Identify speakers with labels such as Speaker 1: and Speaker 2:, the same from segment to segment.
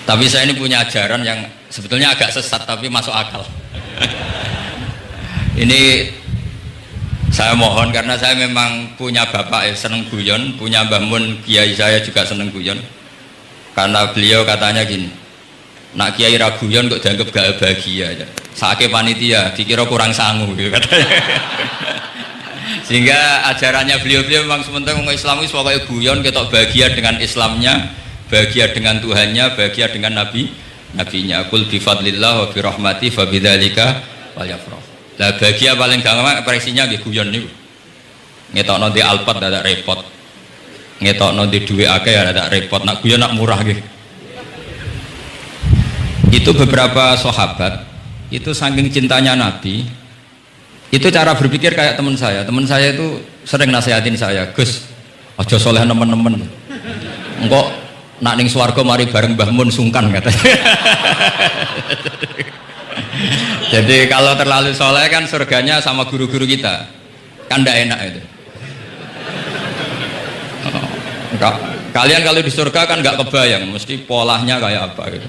Speaker 1: Tapi saya ini punya ajaran yang sebetulnya agak sesat tapi masuk akal. Ini saya mohon karena saya memang punya bapak seneng guyon, punya Mbah Mun kiai saya juga seneng guyon. Karena beliau katanya gini, nak kiai ra guyon kok dianggap gak bahagia aja. Sake panitia dikira kurang sangu gitu katanya. Sehingga ajarannya beliau memang sementara orang Islam itu pokoknya guyon ketok bahagia dengan Islamnya, bahagia dengan Tuhannya, bahagia dengan nabinya. Qul bi fadlillah wa bi rahmati fa bidzalika falyafrah. Lah bahagia paling gampang ekspresinya nggih guyon niku. Ngetokno di Alphard ada repot. Ngetokno di duwe akeh ada repot. Nak guyon nak murah nggih. Itu beberapa sahabat itu saking cintanya Nabi, itu cara berpikir kayak teman saya itu sering nasihatin saya, Gus aja soleh nemen-nemen engkau nak ning swarga mari bareng Mbah Mun sungkan katanya. Jadi kalau terlalu soleh kan surganya sama guru-guru kita kan tidak enak itu. Kalian kalau di surga kan nggak kebayang mesti polanya kayak apa gitu.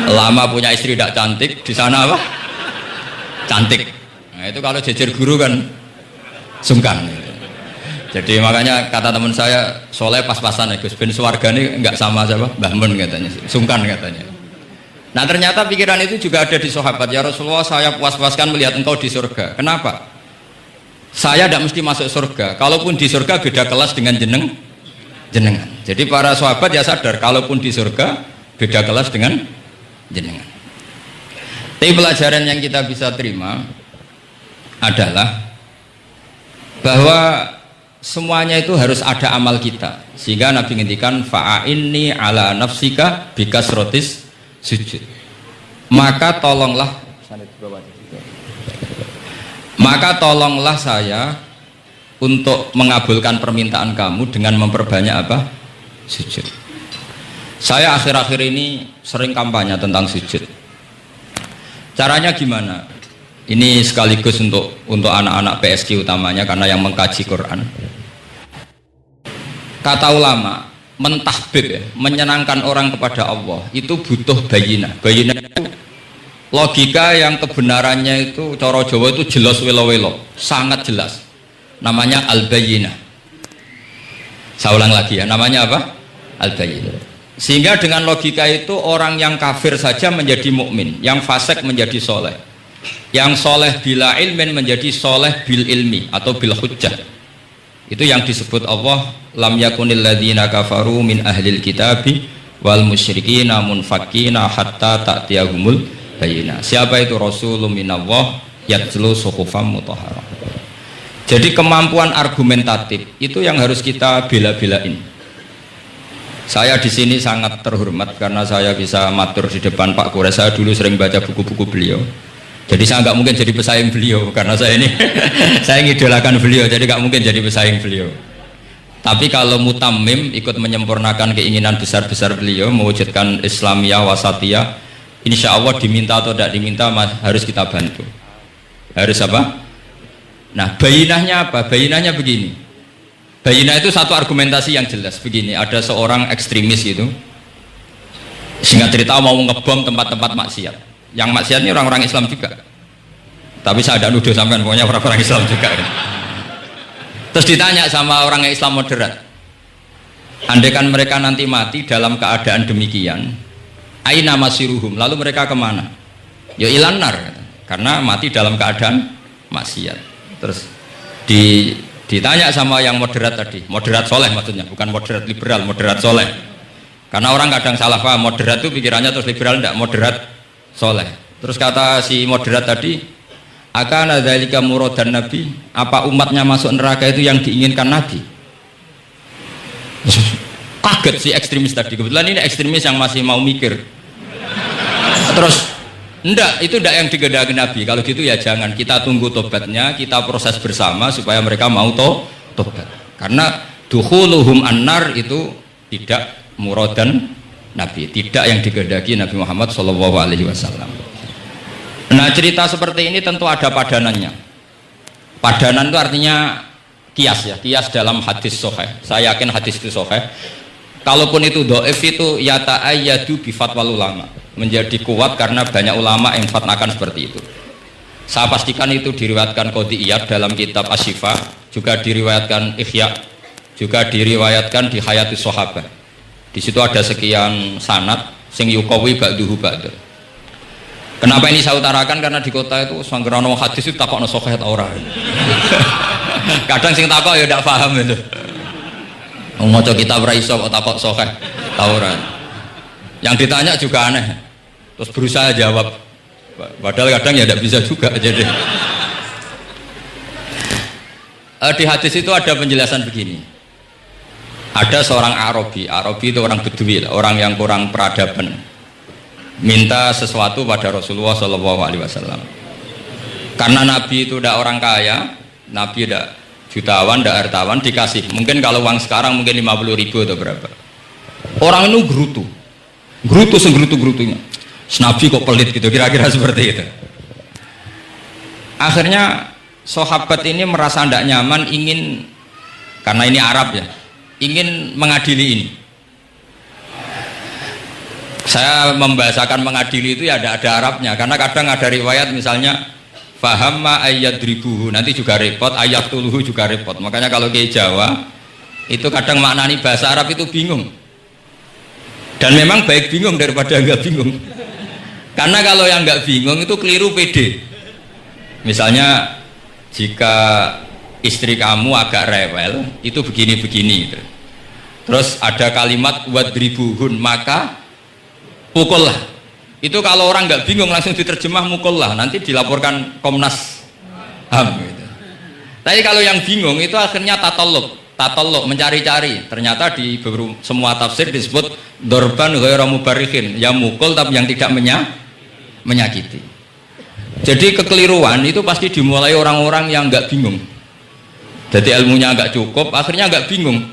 Speaker 1: Lama punya istri tidak cantik, di sana apa? Cantik. Nah itu kalau jejer guru kan sungkan. Jadi makanya kata teman saya, soleh pas-pasan ya Gus, ben swargane enggak sama siapa? Mbah Mun katanya, sungkan katanya. Nah ternyata pikiran itu juga ada di sahabat. Ya Rasulullah, saya puas-puaskan melihat engkau di surga. Kenapa? Saya tidak mesti masuk surga. Kalaupun di surga beda kelas dengan jenengan. Jadi para sahabat ya sadar, kalaupun di surga beda kelas dengan jenengan. Tapi pelajaran yang kita bisa terima adalah bahwa semuanya itu harus ada amal kita, sehingga Nabi ngendikan fa'inni ala nafsika bikasrotis sujud, maka tolonglah saya untuk mengabulkan permintaan kamu dengan memperbanyak apa? Sujud. Saya akhir-akhir ini sering kampanye tentang sujud. Caranya gimana? Ini sekaligus untuk anak-anak PSQ utamanya karena yang mengkaji Quran. Kata ulama, mentahbib ya, menyenangkan orang kepada Allah itu butuh bayinah. Bayinah itu logika yang kebenarannya itu cara Jawa itu jelas welo-welo, sangat jelas. Namanya al-bayinah. Saya ulang lagi ya, namanya apa? Al-bayinah. Sehingga dengan logika itu orang yang kafir saja menjadi mukmin, yang fasik menjadi soleh, yang soleh bila ilmin menjadi soleh bil ilmi atau bil hujjah. Itu yang disebut Allah, lam yakunil ladzina kafaru min ahlil kitabi wal musyrikina munfakina hatta ta'tiyahumul bayyinah. Siapa itu? Rasulun minallah yatlu suhufam mutahharah. Jadi kemampuan argumentatif itu yang harus kita bela-belain. Saya di sini sangat terhormat karena saya bisa matur di depan Pak Kures. Saya dulu sering baca buku-buku beliau. Jadi saya nggak mungkin jadi pesaing beliau karena saya ini saya ngidolakan beliau, jadi nggak mungkin jadi pesaing beliau. Tapi kalau mutammim ikut menyempurnakan keinginan besar-besar beliau mewujudkan Islamiyah wasatiyah, insya Allah diminta atau tidak diminta harus kita bantu. Harus apa? Nah bayinahnya apa? Bayinahnya begini. Bayinah itu satu argumentasi yang jelas begini. Ada seorang ekstremis gitu, singkat cerita mau ngebom tempat-tempat maksiat. Yang maksiat ini orang-orang Islam juga. Tapi saya tidak nuduh sampean, pokoknya orang-orang Islam juga. Terus ditanya sama orang Islam moderat, andaikan mereka nanti mati dalam keadaan demikian, aina masiruhum, lalu mereka kemana? Ya ilanar, karena mati dalam keadaan maksiat. Terus ditanya sama yang moderat tadi, moderat soleh maksudnya, bukan moderat liberal, moderat soleh. Karena orang kadang salah paham, moderat itu pikirannya terus liberal, tidak, moderat soleh. Terus kata si moderat tadi, akan ada dzalika muradan Nabi, apa umatnya masuk neraka itu yang diinginkan Nabi? Kaget si ekstremis tadi, kebetulan ini ekstremis yang masih mau mikir. Terus enggak, itu enggak yang digedaki Nabi. Kalau gitu ya jangan, kita tunggu tobatnya, kita proses bersama supaya mereka mau tobat. Karena dukhuluhum annar itu tidak muradan Nabi, tidak yang digedaki Nabi Muhammad SAW. Nah cerita seperti ini tentu ada padanannya. Padanan itu artinya kias ya, kias dalam hadis sahih. Saya yakin hadis itu sahih. Kalaupun itu dhaif itu yata'ayyadu bi fatwal ulama, menjadi kuat karena banyak ulama yang fatwakan seperti itu. Saya pastikan itu diriwayatkan Qadhi Iyad dalam kitab Asy-Syifa, juga diriwayatkan Ihya, juga diriwayatkan di Hayatus Sahabah. Di situ ada sekian sanad sing yuqawi ba'duhu ba'd. Kenapa ini saya utarakan? Karena di kota itu sanggerono hadis itu takokno sahih ta ora. Kadang sing takok ya ndak paham itu. Wong maca kitab ra iso kok takok sahih ta ora. Yang ditanya juga aneh. Terus berusaha jawab. Padahal kadang ya ndak bisa juga jadi. Di hadis itu ada penjelasan begini. Ada seorang Arabi itu orang Bedui, orang yang kurang peradaban. Minta sesuatu pada Rasulullah SAW. Karena Nabi itu udah orang kaya, Nabi udah jutawan, udah hartawan, dikasih. Mungkin kalau uang sekarang mungkin 50.000 atau berapa. Orang itu gerutu segrutu-gerutunya. Nabi kok pelit gitu, kira-kira seperti itu. Akhirnya sahabat ini merasa tidak nyaman, ingin, karena ini Arab ya, ingin mengadili ini. Saya membahasakan mengadili itu ya ada Arabnya, karena kadang ada riwayat misalnya fahamma ayyadribuhu, nanti juga repot, ayyaqtuluhu juga repot. Makanya kalau ke Jawa itu kadang maknani bahasa Arab itu bingung, dan memang baik bingung daripada enggak bingung. Karena kalau yang enggak bingung itu keliru pede. Misalnya jika istri kamu agak rewel itu begini-begini, terus ada kalimat wadribuhun, maka pukullah. Itu kalau orang nggak bingung langsung diterjemah mukullah, nanti dilaporkan Komnas HAM gitu. Tapi kalau yang bingung itu akhirnya tatalluk mencari-cari. Ternyata di semua tafsir disebut dorban ghairu mubarrihin, yang mukul tapi yang tidak menyakiti. Jadi kekeliruan itu pasti dimulai orang-orang yang nggak bingung. Jadi ilmunya nggak cukup, akhirnya nggak bingung.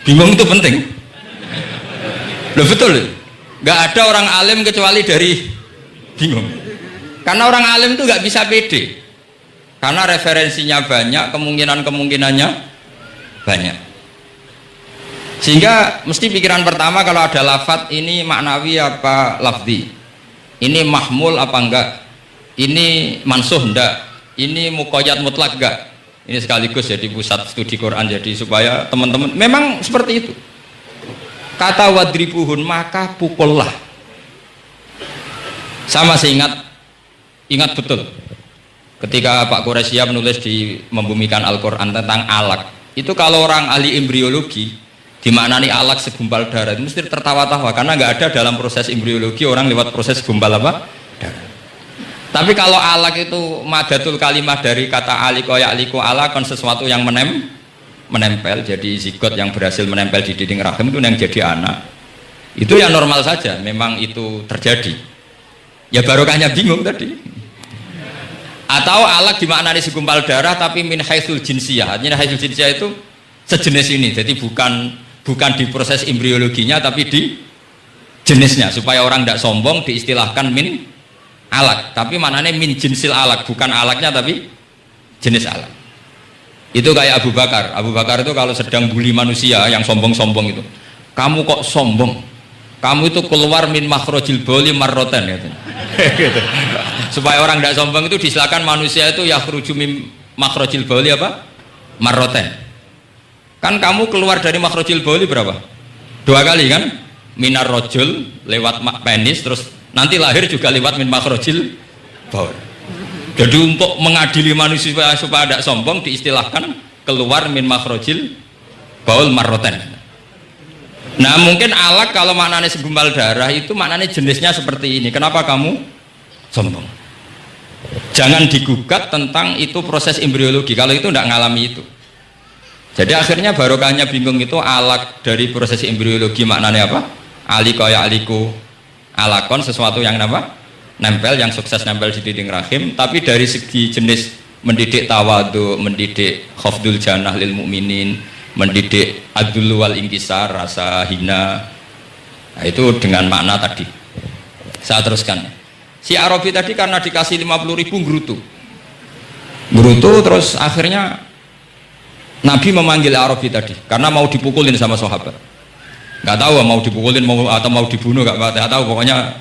Speaker 1: Bingung itu penting. Loh betul. Nggak ada orang alim kecuali dari bingung. Karena orang alim itu nggak bisa pede. Karena referensinya banyak, kemungkinannya banyak. Sehingga mesti pikiran pertama kalau ada lafadz ini maknawi apa lafzi, ini mahmul apa enggak, ini mansuh enggak, ini muqayyad mutlak enggak. Ini sekaligus jadi pusat studi Quran, jadi supaya teman-teman memang seperti itu. Kata wadribuhun, maka pukullah. Saya masih ingat betul ketika Pak Quraisyah menulis di Membumikan Al-Quran tentang alak. Itu kalau orang ahli embriologi dimaknani alak segumpal darah itu mesti tertawa-tawa, karena nggak ada dalam proses embriologi orang lewat proses segumpal apa? Darah. Tapi kalau alak itu madatul kalimah dari kata aliko ya'liku, alakon sesuatu yang menempel, jadi zigot yang berhasil menempel di dinding rahim itu yang jadi anak. Itu ya normal saja, memang itu terjadi. Ya barokahnya bingung tadi. Atau alak dimaknani segumpal darah tapi min haitsul jinsiyah. Artinya haitsul jinsiyah itu sejenis ini. Jadi bukan di proses embriologinya tapi di jenisnya, supaya orang tidak sombong diistilahkan min alak. Tapi maknanya min jinsil alak, bukan alaknya tapi jenis alak. Itu kayak Abu Bakar itu kalau sedang bully manusia yang sombong-sombong itu, kamu kok sombong, kamu itu keluar min makhrajil bauli marrotan gitu. Supaya orang tidak sombong itu disilakan manusia itu yakhruju min makhrajil bauli apa? Marrotan. Kan kamu keluar dari makhrajil bauli berapa? 2 kali kan? Minar rojul lewat penis, terus nanti lahir juga lewat min makhrajil bauli. Jadi untuk mengadili manusia supaya tidak sombong diistilahkan keluar min makhrajil baul marrotan. Nah mungkin alak kalau maknanya segumpal darah itu maknanya jenisnya seperti ini. Kenapa kamu sombong? Jangan digugat tentang itu proses embriologi, kalau itu tidak ngalami itu. Jadi akhirnya barokahnya bingung itu alak dari proses embriologi maknanya apa? Aliko ya aliku, alakon sesuatu yang apa? Nempel, yang sukses nempel di dinding rahim. Tapi dari segi jenis mendidik tawadu, mendidik khafdul janah lil mukminin, mendidik adul wal ingkisar, rasa hina, nah, itu dengan makna tadi. Saya teruskan. Si Arabi tadi karena dikasih 50.000 gerutu, terus akhirnya Nabi memanggil Arabi tadi karena mau dipukulin sama sahabat. Nggak tahu mau dipukulin atau mau dibunuh, nggak tahu, pokoknya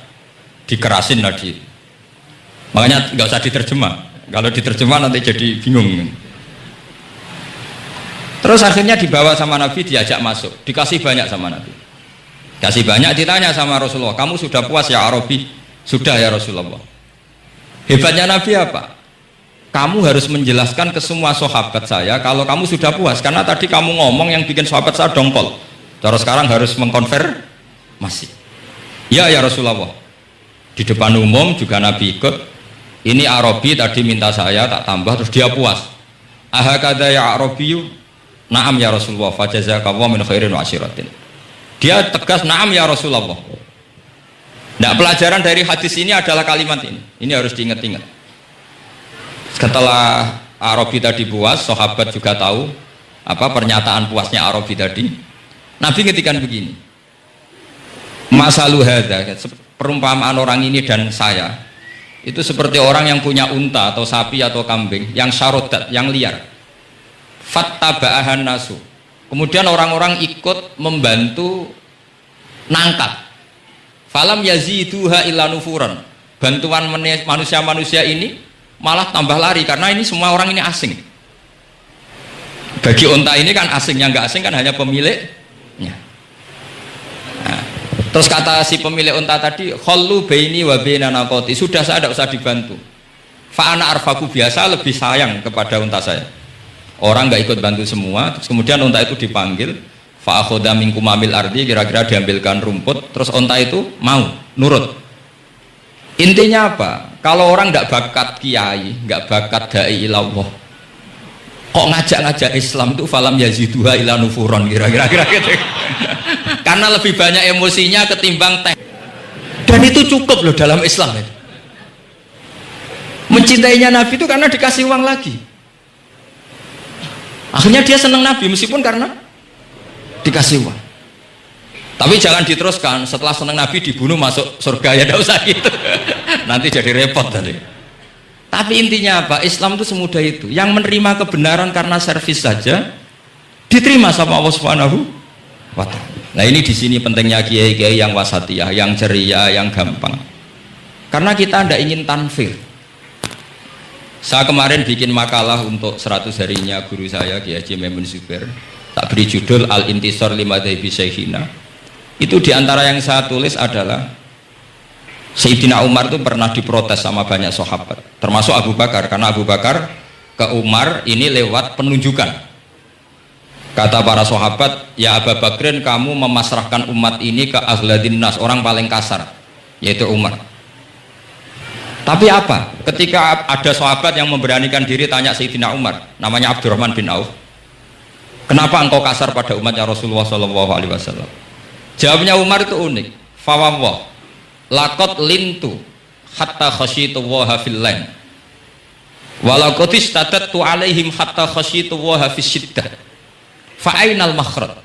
Speaker 1: dikerasin lagi. Makanya nggak usah diterjemah. Kalau diterjemah nanti jadi bingung. Terus akhirnya dibawa sama Nabi, diajak masuk, dikasih banyak sama Nabi. Kasih banyak, ditanya sama Rasulullah, kamu sudah puas ya Arabi? Sudah ya Rasulullah. Hebatnya Nabi apa? Kamu harus menjelaskan ke semua sahabat saya kalau kamu sudah puas, karena tadi kamu ngomong yang bikin sahabat saya dongkol. Terus sekarang harus mengkonfirmasi. Ya ya Rasulullah. Di depan umum juga Nabi ikut. Ini Arabi tadi minta saya tak tambah, terus dia puas. Ahakada ya Arabiyu? Naam ya Rasulullah, fajazakallahu min khairin wa asyiratin. Dia tegas, naam ya Rasulullah. Nah, pelajaran dari hadis ini adalah kalimat ini. Ini harus diingat-ingat. Setelah Arabi tadi puas, sahabat juga tahu apa pernyataan puasnya Arabi tadi. Nabi ngetikan begini. Masalu hadza, perumpamaan orang ini dan saya itu seperti orang yang punya unta atau sapi atau kambing yang syarodat, yang liar. Fattaba'ahan nasu. Kemudian orang-orang ikut membantu nangkap. Falam yaziduha illa nufuran. Bantuan manusia-manusia ini malah tambah lari karena ini semua orang ini asing. Bagi unta ini kan asing, yang nggak asing kan hanya pemiliknya. Nah, terus kata si pemilik unta tadi, khallu baini wa baina naqati. Sudah, saya tidak usah dibantu. Fa ana arfaku, biasa lebih sayang kepada unta saya. Orang nggak ikut bantu semua, terus kemudian unta itu dipanggil, fa'akhoda minkum amil ardi, kira-kira diambilkan rumput, terus unta itu mau nurut. Intinya apa? Kalau orang nggak bakat kiai, nggak bakat dai ilallah, kok ngajak-ngajak Islam itu falam yaziduha ila nufuron, kira-kira gitu. Karena lebih banyak emosinya ketimbang teh. Dan itu cukup loh dalam Islam itu. Mencintainya Nabi itu karena dikasih uang lagi. Akhirnya dia senang Nabi meskipun karena dikasih uang. Tapi jangan diteruskan, setelah senang Nabi dibunuh masuk surga, ya tidak usah gitu. Nanti jadi repot tadi. Tapi intinya apa? Islam itu semudah itu. Yang menerima kebenaran karena servis saja diterima sama Allah Subhanahu wa ta'ala. Nah, ini di sini pentingnya kiai-kiai yang wasatiyah, yang ceria, yang gampang. Karena kita tidak ingin tanfir. Saya kemarin bikin makalah untuk 100 harinya guru saya Kiai Haji Maimun Zubair, tak beri judul Al-Intisar Limadhabi Syekhina. Itu diantara yang saya tulis adalah Sayyidina Umar itu pernah diprotes sama banyak sahabat, termasuk Abu Bakar, karena Abu Bakar ke Umar ini lewat penunjukan. Kata para sahabat, ya Abu Bakrin, kamu memasrahkan umat ini ke aghladin nas, orang paling kasar, yaitu Umar. Tapi apa? Ketika ada sahabat yang memberanikan diri tanya Sayyidina Umar, namanya Abdurrahman bin Auf, kenapa engkau kasar pada umatnya Rasulullah SAW? Jawabnya Umar itu unik. Fawwah, laqad lintu hatta khasyitu waha fil lain, walaqad istatatu alaihim hatta khasyitu waha fis syiddah. Fa ainal makhraj?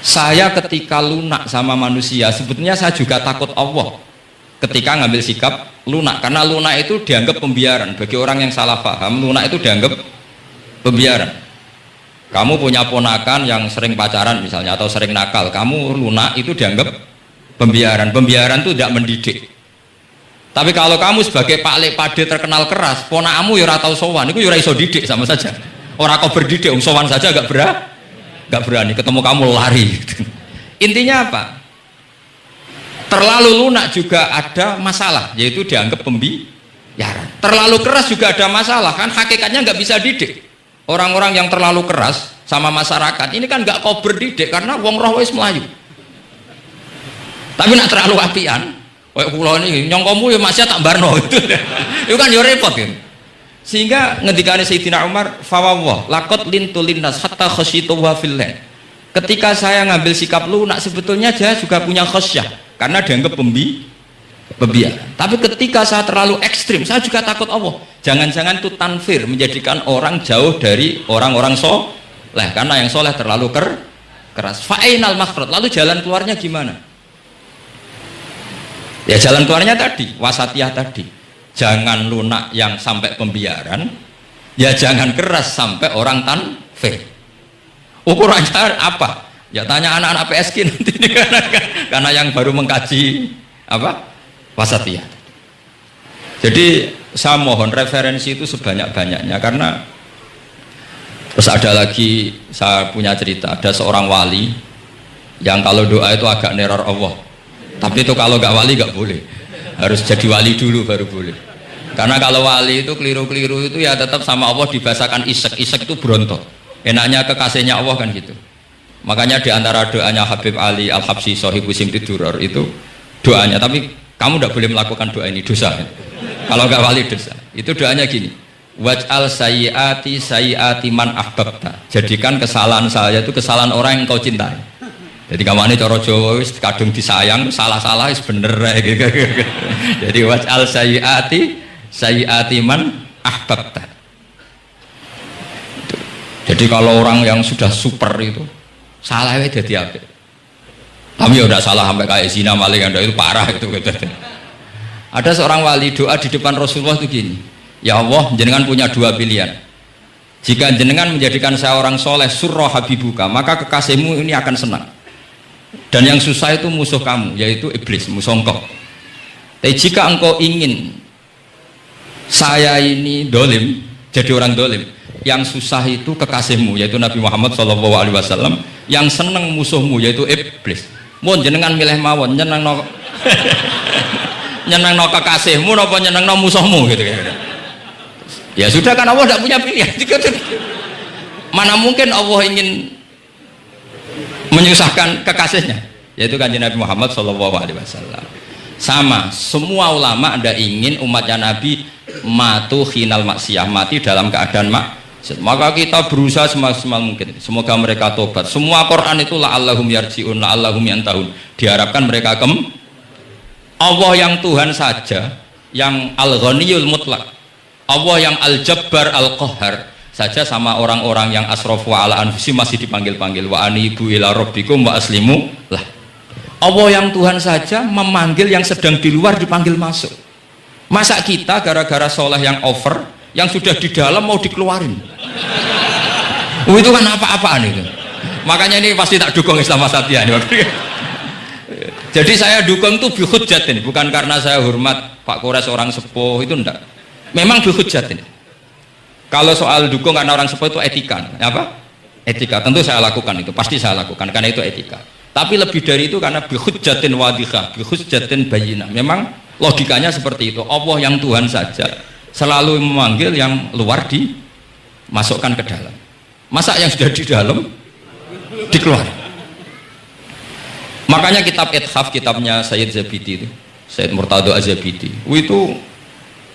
Speaker 1: Saya ketika lunak sama manusia, sebetulnya saya juga takut Allah ketika ngambil sikap lunak, karena lunak itu dianggap pembiaran. Bagi orang yang salah paham, lunak itu dianggap pembiaran. Kamu punya ponakan yang sering pacaran misalnya atau sering nakal, kamu lunak, itu dianggap pembiaran. Pembiaran itu tidak mendidik. Tapi kalau kamu sebagai Pak Lek Pade terkenal keras, ponakmu ya ora tau sowan, itu ya ora iso didik, sama saja. Orang kau berdidik, sowan saja gak berani, ketemu kamu lari. Intinya apa? Terlalu lunak juga ada masalah, yaitu dianggap pembiaran. Terlalu keras juga ada masalah, kan hakikatnya nggak bisa didik. Orang-orang yang terlalu keras sama masyarakat ini kan nggak kau berdidik, karena wong roh wis melayu. Tapi nak terlalu apian, kayak pulau ini nyongkomu ya masih tak barno itu, itu kan ya repot kan. Sehingga ngendikane Sayyidina Umar, fawwah laqad lintu linnas hatta khasyitu wa fillah. Ketika saya ngambil sikap lunak, sebetulnya saya juga punya khasyah, karena dianggap pembiaran. Tapi ketika saya terlalu ekstrim, saya juga takut Allah. Jangan-jangan itu tanfir, menjadikan orang jauh dari orang-orang soleh, karena yang soleh terlalu keras. Fa'inal makhraj, lalu jalan keluarnya gimana? Ya jalan keluarnya tadi, wasatiyah tadi. Jangan lunak yang sampai pembiaran, ya jangan keras sampai orang tanfir. Ukurannya apa? Ya tanya anak-anak PSG nanti karena yang baru mengkaji apa wasatiyah. Jadi saya mohon referensi itu sebanyak-banyaknya karena terus ada lagi saya punya cerita ada seorang wali yang kalau doa itu agak neror Allah. Tapi itu kalau nggak wali nggak boleh. Harus jadi wali dulu baru boleh. Karena kalau wali itu keliru-keliru itu ya tetap sama Allah dibahasakan isek. Isek itu berontok. Enaknya kekasihnya Allah kan gitu. Makanya di antara doanya Habib Ali Al-Habsyi Shahibu Simti Duror itu doanya. Tapi kamu tidak boleh melakukan doa ini dosa. Kalau nggak wali dosa. Itu doanya gini. Waj'al sayyiati sayyiati man ahbabta. Jadikan kesalahan saya itu kesalahan orang yang kau cintai. Jadi kamane cara Jawa wis kadung disayang salah-salah wis bener gitu. Jadi waj'al sayyiati sayyiati man ahbabta. Jadi kalau orang yang sudah super itu salahnya jadi apa? Tapi ya udah salah sampai kayak zina maling anda itu parah itu gitu. Ada seorang wali doa di depan Rasulullah itu gini, ya Allah jenengan punya dua pilihan. Jika jenengan menjadikan saya orang soleh surroh habibuka maka kekasihmu ini akan senang. Dan yang susah itu musuh kamu yaitu iblis musuh engkau. Tapi jika engkau ingin saya ini dolim jadi orang dolim yang susah itu kekasihmu yaitu Nabi Muhammad SAW yang seneng musuhmu yaitu iblis. Mohon jenengan milih mawon nyeneng no nyeneng no kekasihmu apa nyeneng no musuhmu gitu. Ya sudah kan Allah tidak punya pilihan. Mana mungkin Allah ingin menyusahkan kekasihnya yaitu kanjeng Nabi Muhammad SAW. Sama semua ulama anda ingin umatnya Nabi matu khinal maksiyah mati dalam keadaan maksiat maka kita berusaha semaksimal mungkin semoga mereka tobat. Semua Quran itu la'allahum yarji'un la'allahum yantahun diharapkan mereka Allah yang Tuhan saja yang al-ghaniyul mutlak Allah yang al-jabbar al-qahhar saja sama orang-orang yang asrafu ala anfusi masih dipanggil-panggil wa anibu ila rabbikum wa aslimu lah. Allah yang Tuhan saja memanggil yang sedang di luar dipanggil masuk. Masa kita gara-gara soleh yang over yang sudah di dalam mau dikeluarin? Itu kan apa-apaan itu. Makanya ini pasti tak dukung Islam Wasatiyah. Jadi saya dukung itu bihujjatin, bukan karena saya hormat Pak Kores orang sepuh itu enggak. Memang bihujjatin. Kalau soal dukung karena orang sepuh itu etika, apa? Etika tentu saya lakukan itu, pasti saya lakukan karena itu etika. Tapi lebih dari itu karena bihujjatin wadhihah, bihujjatin bayyinah. Memang logikanya seperti itu. Allah yang Tuhan saja selalu memanggil yang luar dimasukkan ke dalam. Masa yang sudah di dalam dikeluarkan? Makanya kitab Ithaf, kitabnya Sayyid Zabidi itu, Sayyid Murtado Az-Zabidi, itu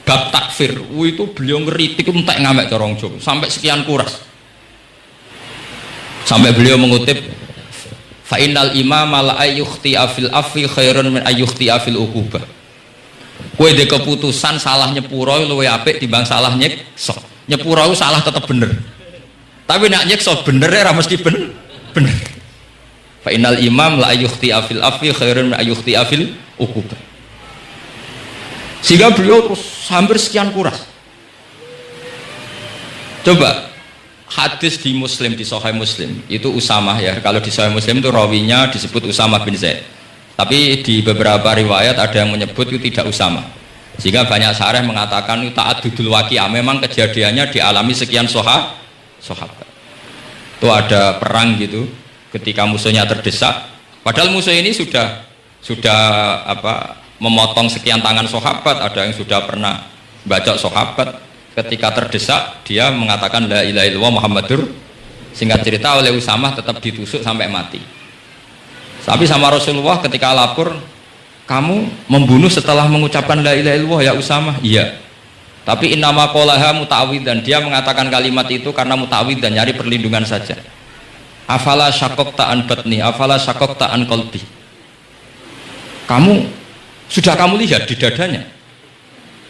Speaker 1: bab takfir, itu beliau ngeritik entek ngamek corong Jawa sampai sekian kuras. Sampai beliau mengutip fa innal imama la ayyukhti afil afi khairun min ayyukhti afil uqubah. Kowe de keputusan salah nyepuro luwih apik timbang salah nyekso. Nyepuro salah tetap bener. Tapi nek nyekso bener ora mesti bener. Fa innal imam la ayyukhti afil afi khairun min ayyukhti afil uqubah. Sehingga beliau terus hampir sekian kuras. Coba hadis di Muslim, di Sahih Muslim itu Usamah ya. Kalau di Sahih Muslim itu rawinya disebut Usamah bin Zaid. Tapi di beberapa riwayat ada yang menyebut itu tidak Usamah. Sehingga banyak syarah mengatakan itu ta'addudul waqi'ah. Memang kejadiannya dialami sekian sahabat. Itu ada perang gitu ketika musuhnya terdesak. Padahal musuh ini sudah memotong sekian tangan sahabat, ada yang sudah pernah baca sahabat. Ketika terdesak dia mengatakan la ilaha illallah Muhammadur. Singkat cerita oleh Usamah tetap ditusuk sampai mati. Tapi sama Rasulullah ketika lapor, kamu membunuh setelah mengucapkan la ilaha illallah ya Usamah? Iya. Tapi innama qolaha muta'awwidan, dia mengatakan kalimat itu karena muta'awwidan, nyari perlindungan saja. Afala syaqaqta an batni, afala syaqaqta an qalbi. Sudah kamu lihat di dadanya.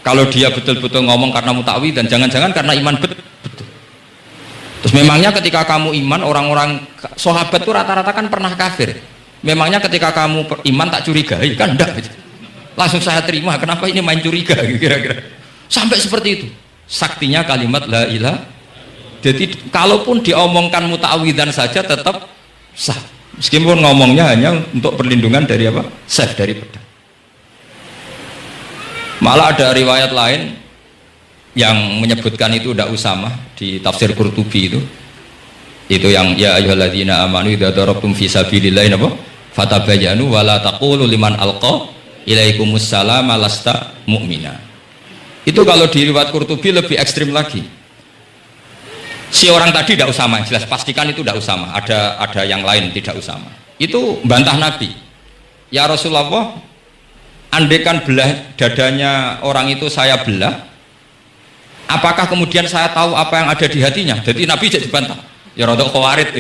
Speaker 1: Kalau dia betul-betul ngomong karena mutawi dan jangan-jangan karena iman betul. Terus memangnya ketika kamu iman, orang-orang sahabat itu rata-rata kan pernah kafir. Memangnya ketika kamu iman tak curigai kan enggak gitu. Langsung saya terima, kenapa ini main curiga kira-kira. Sampai seperti itu. Saktinya kalimat la ilaha. Jadi kalaupun diomongkan mutawidan saja tetap sah. Meskipun ngomongnya hanya untuk perlindungan dari apa? Sef, dari pedang. Malah ada riwayat lain yang menyebutkan itu udah Usamah di tafsir Qurtubi itu yang ya ayyuhalladzina amanu idza darabtum fi sabilillah apa fatabayyanu wala taqulu liman alqa ilaikumus salama lasta mu'mina. Itu kalau di riwayat Qurtubi lebih ekstrim lagi. Si orang tadi tidak Usamah, jelas pastikan itu tidak Usamah, ada yang lain tidak Usamah. Itu bantah Nabi. Ya Rasulullah, andaikan belah dadanya orang itu saya belah, apakah kemudian saya tahu apa yang ada di hatinya? Jadi Nabi jadi dibantah. Ya rodok khawarit.